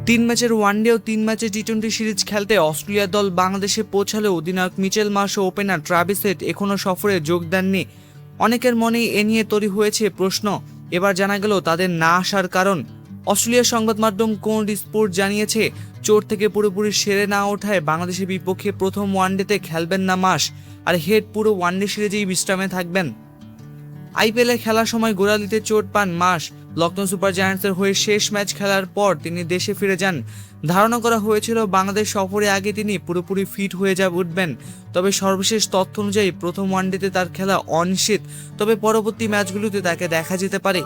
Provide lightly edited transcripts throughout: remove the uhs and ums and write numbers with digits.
তিন ম্যাচের ওয়ানডে ও 3 ম্যাচের টি-20 সিরিজ খেলতে অস্ট্রেলিয়া দল বাংলাদেশে পৌঁছালেও অধিনায়ক মিচেল মার্শ ও ওপেনার ট্রাভিস হেড এখনও সফরে যোগ দেননি। অনেকের মনেই এ নিয়ে তৈরি হয়েছে প্রশ্ন। এবার জানা গেল তাদের না আসার কারণ। অস্ট্রেলিয়ার সংবাদ মাধ্যম কোন স্পোর্ট জানিয়েছে, চোট থেকে পুরোপুরি সেরে না ওঠায় বাংলাদেশের বিপক্ষে প্রথম ওয়ানডেতে খেলবেন না মার্শ, আর হেড পুরো ওয়ানডে সিরিজেই বিশ্রামে থাকবেন। আইপিএলে খেলার সময় গোড়ালিতে চোট পান মার্শ। লখনৌ সুপার জায়ান্টসের হয়ে শেষ ম্যাচ খেলার পর তিনি দেশে ফিরে যান। ধারণা করা হয়েছিল বাংলাদেশ সফরে আগে তিনি পুরোপুরি ফিট হয়ে উঠবেন। তবে সর্বশেষ তথ্য অনুযায়ী প্রথম ওয়ানডেতে তার খেলা অনিশ্চিত, তবে পরবর্তী ম্যাচগুলোতে তাকে দেখা যেতে পারে।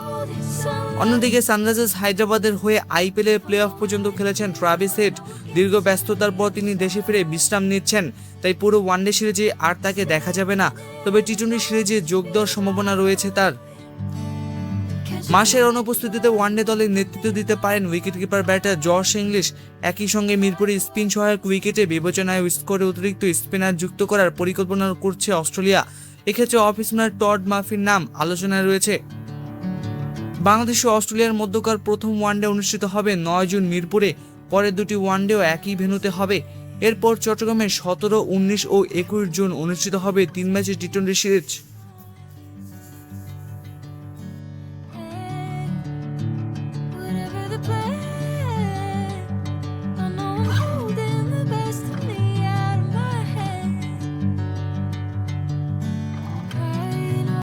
অন্যদিকে সানরাইজার্স হায়দ্রাবাদের হয়ে আইপিএলের প্লে অফ পর্যন্ত খেলেছেন ট্রাভিস হেড। দীর্ঘ ব্যস্ততার পর তিনি দেশে ফিরে বিশ্রাম নিচ্ছেন, তাই পুরো ওয়ানডে সিরিজে আর তাকে দেখা যাবে না। তবে টি-20 সিরিজে যোগ দেওয়ার সম্ভাবনা রয়েছে তার। মার্শের অনুপস্থিতিতে ওয়ানডে দলের নেতৃত্ব দিতে পারেন উইকেটকিপার ব্যাটার জশ ইংলিশ। একই সঙ্গে মিরপুরে স্পিন সহায়ক উইকেটে বিবেচনায় স্কোরে অতিরিক্ত স্পিনার যুক্ত করার পরিকল্পনা করছে অস্ট্রেলিয়া। এক্ষেত্রে অফ স্পিনার টড মার্ফির নাম আলোচনায় রয়েছে। বাংলাদেশ ও অস্ট্রেলিয়ার মধ্যকার প্রথম ওয়ানডে অনুষ্ঠিত হবে 9 জুন মিরপুরে। পরের দুটি ওয়ানডেও একই ভেন্যুতে হবে। এরপর চট্টগ্রামে 17, 19 ও 21 জুন অনুষ্ঠিত হবে 3 ম্যাচের টি-20 সিরিজ।